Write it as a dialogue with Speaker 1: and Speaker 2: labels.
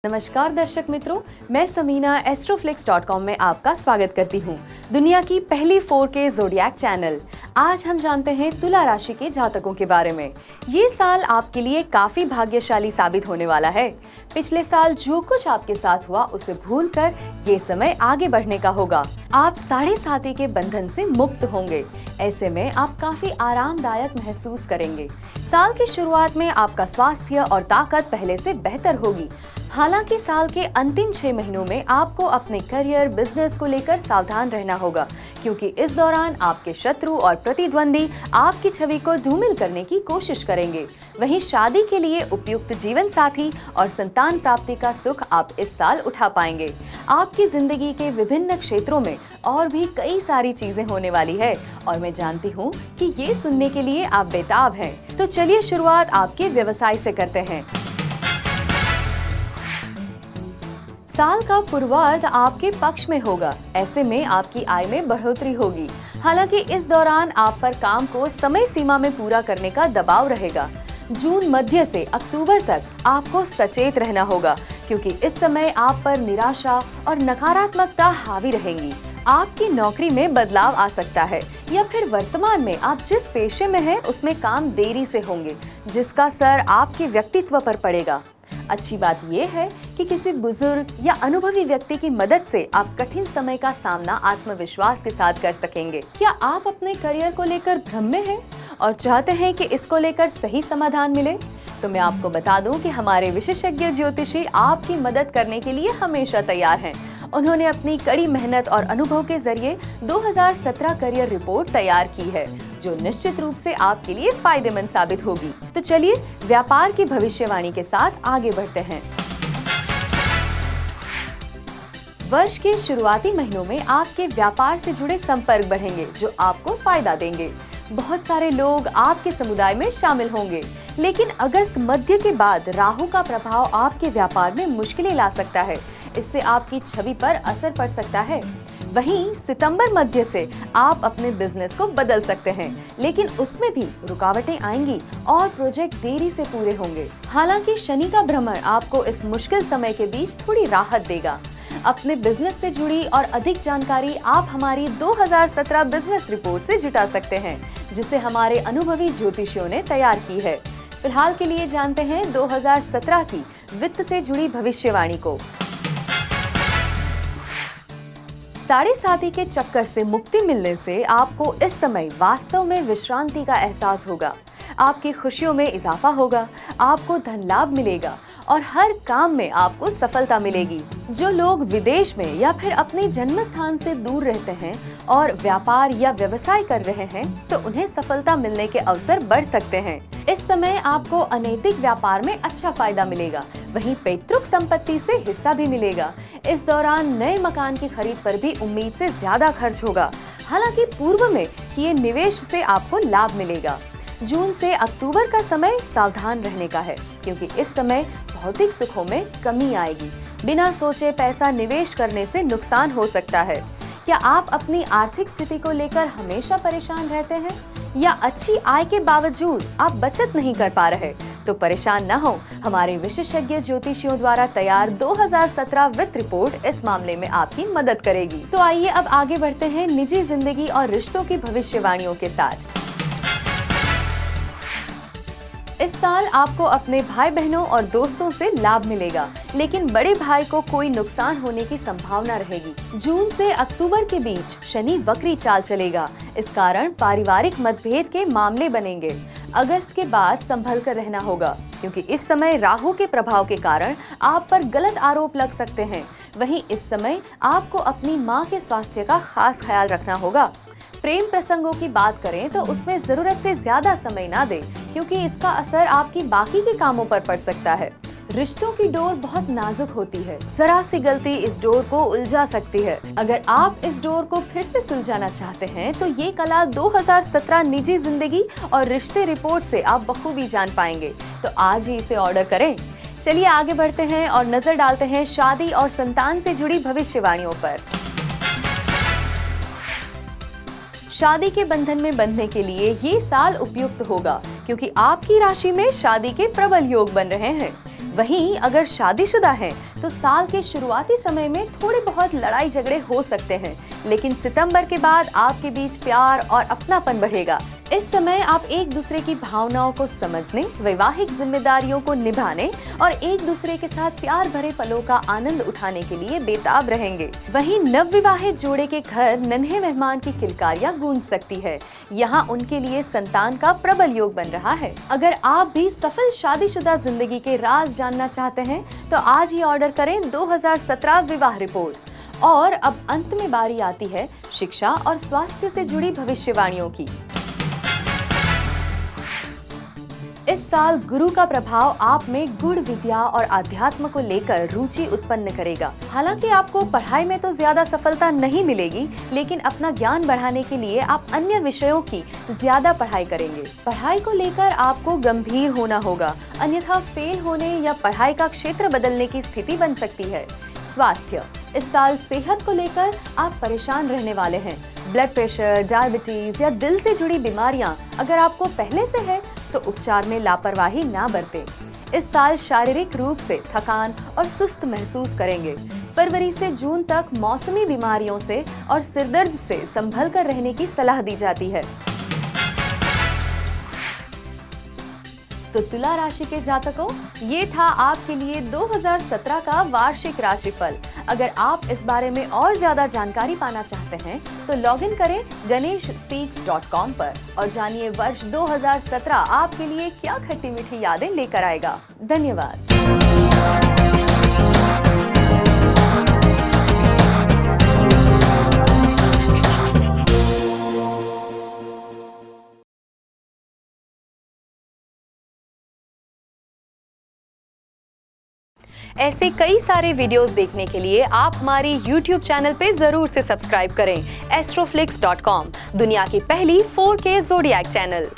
Speaker 1: नमस्कार दर्शक मित्रों, मैं समीना astroflix.com में आपका स्वागत करती हूँ। दुनिया की पहली 4K ज़ोडिएक चैनल। आज हम जानते हैं तुला राशि के जातकों के बारे में। ये साल आपके लिए काफी भाग्यशाली साबित होने वाला है। पिछले साल जो कुछ आपके साथ हुआ उसे भूलकर ये समय आगे बढ़ने का होगा। आप साढ़े साथी के बंधन से मुक्त होंगे। ऐसे में आप काफी आरामदायक महसूस करेंगे। साल की शुरुआत में आपका स्वास्थ्य और ताकत पहले से बेहतर होगी। हालांकि साल के अंतिम 6 महीनों में आपको अपने करियर, बिजनेस को लेकर सावधान रहना होगा, क्योंकि इस दौरान आपके शत्रु और प्रतिद्वंदी आपकी छवि को धूमिल करने की कोशिश करेंगे। वहीं शादी के लिए उपयुक्त जीवन साथी और संतान प्राप्ति का सुख आप इस साल उठा पाएंगे। आपकी जिंदगी के विभिन्न क्षेत्रों में और भी कई सारी चीजें होने वाली है और मैं जानती हूँ कि ये सुनने के लिए आप बेताब हैं। तो चलिए शुरुआत आपके व्यवसाय से करते हैं। साल का पूर्वार्ध आपके पक्ष में होगा। ऐसे में आपकी आय में बढ़ोतरी होगी। हालांकि इस दौरान आप पर काम को समय सीमा में पूरा करने का दबाव रहेगा। जून मध्य से अक्टूबर तक आपको सचेत रहना होगा, क्योंकि इस समय आप पर निराशा और नकारात्मकता हावी रहेंगी। आपकी नौकरी में बदलाव आ सकता है या फिर वर्तमान में आप जिस पेशे में हैं उसमें काम देरी से होंगे, जिसका असर आपके व्यक्तित्व पर पड़ेगा। अच्छी बात यह है कि किसी बुजुर्ग या अनुभवी व्यक्ति की मदद से आप कठिन समय का सामना आत्मविश्वास के साथ कर सकेंगे। क्या आप अपने करियर को लेकर भ्रम में हैं और चाहते हैं कि इसको लेकर सही समाधान मिले? तो मैं आपको बता दूं कि हमारे विशेषज्ञ ज्योतिषी आपकी मदद करने के लिए हमेशा तैयार हैं। उन्होंने अपनी कड़ी मेहनत और अनुभव के जरिए 2017 करियर रिपोर्ट तैयार की है, जो निश्चित रूप से आपके लिए फायदेमंद साबित होगी। तो चलिए व्यापार की भविष्यवाणी के साथ आगे बढ़ते हैं। वर्ष के शुरुआती महीनों में आपके व्यापार से जुड़े संपर्क बढ़ेंगे, जो आपको फायदा देंगे। बहुत सारे लोग आपके समुदाय में शामिल होंगे, लेकिन अगस्त मध्य के बाद राहु का प्रभाव आपके व्यापार में मुश्किलें ला सकता है। इससे आपकी छवि पर असर पड़ सकता है। वहीं सितंबर मध्य से आप अपने बिजनेस को बदल सकते हैं, लेकिन उसमें भी रुकावटें आएंगी और प्रोजेक्ट देरी से पूरे होंगे। हालांकि शनि का भ्रमण आपको इस मुश्किल समय के बीच थोड़ी राहत देगा। अपने बिजनेस से जुड़ी और अधिक जानकारी आप हमारी 2017 बिजनेस रिपोर्ट से जुटा सकते हैं, जिसे हमारे अनुभवी ज्योतिषियों ने तैयार की है। फिलहाल के लिए जानते हैं 2017 की वित्त से जुड़ी भविष्यवाणी को। साढ़े साथी के चक्कर से मुक्ति मिलने से आपको इस समय वास्तव में विश्रांति का एहसास होगा। आपकी खुशियों में इजाफा होगा, आपको धन लाभ मिलेगा और हर काम में आपको सफलता मिलेगी। जो लोग विदेश में या फिर अपने जन्म स्थान से दूर रहते हैं और व्यापार या व्यवसाय कर रहे हैं, तो उन्हें सफलता मिलने के अवसर बढ़ सकते हैं। इस समय आपको अनैतिक व्यापार में अच्छा फायदा मिलेगा। वहीं पैतृक संपत्ति से हिस्सा भी मिलेगा। इस दौरान नए मकान की खरीद पर भी उम्मीद से ज्यादा खर्च होगा। हालांकि पूर्व में किए निवेश से आपको लाभ मिलेगा। जून से अक्टूबर का समय सावधान रहने का है, क्योंकि इस समय भौतिक सुखों में कमी आएगी। बिना सोचे पैसा निवेश करने से नुकसान हो सकता है। क्या आप अपनी आर्थिक स्थिति को लेकर हमेशा परेशान रहते हैं या अच्छी आय के बावजूद आप बचत नहीं कर पा रहे? तो परेशान न हो, हमारे विशेषज्ञ ज्योतिषियों द्वारा तैयार 2017 वित्त रिपोर्ट इस मामले में आपकी मदद करेगी। तो आइए अब आगे बढ़ते हैं निजी जिंदगी और रिश्तों की भविष्यवाणियों के साथ। इस साल आपको अपने भाई बहनों और दोस्तों से लाभ मिलेगा, लेकिन बड़े भाई को कोई नुकसान होने की संभावना रहेगी। जून से अक्टूबर के बीच शनि वक्री चाल चलेगा। इस कारण पारिवारिक मतभेद के मामले बनेंगे। अगस्त के बाद संभल कर रहना होगा, क्योंकि इस समय राहु के प्रभाव के कारण आप पर गलत आरोप लग सकते हैं। वहीं इस समय आपको अपनी मां के स्वास्थ्य का खास ख्याल रखना होगा। प्रेम प्रसंगों की बात करें तो उसमें जरूरत से ज्यादा समय ना दें, क्योंकि इसका असर आपकी बाकी के कामों पर पड़ सकता है। रिश्तों की डोर बहुत नाजुक होती है। जरा सी गलती इस डोर को उलझा सकती है। अगर आप इस डोर को फिर से सुलझाना चाहते हैं, तो ये कला 2017 निजी जिंदगी और रिश्ते रिपोर्ट से आप बखूबी जान पाएंगे। तो आज ही इसे ऑर्डर करें। चलिए आगे बढ़ते हैं और नजर डालते हैं शादी और संतान से जुड़ी भविष्यवाणियों पर। शादी के बंधन में बंधने के लिए ये साल उपयुक्त होगा, क्योंकि आपकी राशि में शादी के प्रबल योग बन रहे हैं। वहीं अगर शादीशुदा हैं तो साल के शुरुआती समय में थोड़े बहुत लड़ाई झगड़े हो सकते हैं, लेकिन सितंबर के बाद आपके बीच प्यार और अपनापन बढ़ेगा। इस समय आप एक दूसरे की भावनाओं को समझने, वैवाहिक जिम्मेदारियों को निभाने और एक दूसरे के साथ प्यार भरे पलों का आनंद उठाने के लिए बेताब रहेंगे। वहीं नवविवाहित जोड़े के घर नन्हे मेहमान की किलकारियां गूंज सकती है। यहाँ उनके लिए संतान का प्रबल योग बन रहा है। अगर आप भी सफल शादीशुदा जिंदगी के राज जानना चाहते हैं तो आज ही ऑर्डर करें 2017 विवाह रिपोर्ट। और अब अंत में बारी आती है शिक्षा और स्वास्थ्य से जुड़ी भविष्यवाणियों की। इस साल गुरु का प्रभाव आप में गुण विद्या और अध्यात्म को लेकर रुचि उत्पन्न करेगा। हालांकि आपको पढ़ाई में तो ज्यादा सफलता नहीं मिलेगी, लेकिन अपना ज्ञान बढ़ाने के लिए आप अन्य विषयों की ज्यादा पढ़ाई करेंगे। पढ़ाई को लेकर आपको गंभीर होना होगा, अन्यथा फेल होने या पढ़ाई का क्षेत्र बदलने की स्थिति बन सकती है। स्वास्थ्य, इस साल सेहत को लेकर आप परेशान रहने वाले हैं। ब्लड प्रेशर, डायबिटीज या दिल से जुड़ी बीमारियां अगर आपको पहले से है तो उपचार में लापरवाही ना बरतें। इस साल शारीरिक रूप से थकान और सुस्त महसूस करेंगे। फरवरी से जून तक मौसमी बीमारियों से और सिरदर्द से संभल कर रहने की सलाह दी जाती है। तो तुला राशि के जातकों, ये था आपके लिए 2017 का वार्षिक राशिफल। अगर आप इस बारे में और ज्यादा जानकारी पाना चाहते हैं तो लॉग इन करें ganeshspeaks.com पर और जानिए वर्ष 2017 आपके लिए क्या खट्टी मीठी यादें लेकर आएगा। धन्यवाद। ऐसे कई सारे वीडियोस देखने के लिए आप हमारी YouTube चैनल पे जरूर से सब्सक्राइब करें। astroflix.com, दुनिया की पहली 4K ज़ोडिएक चैनल।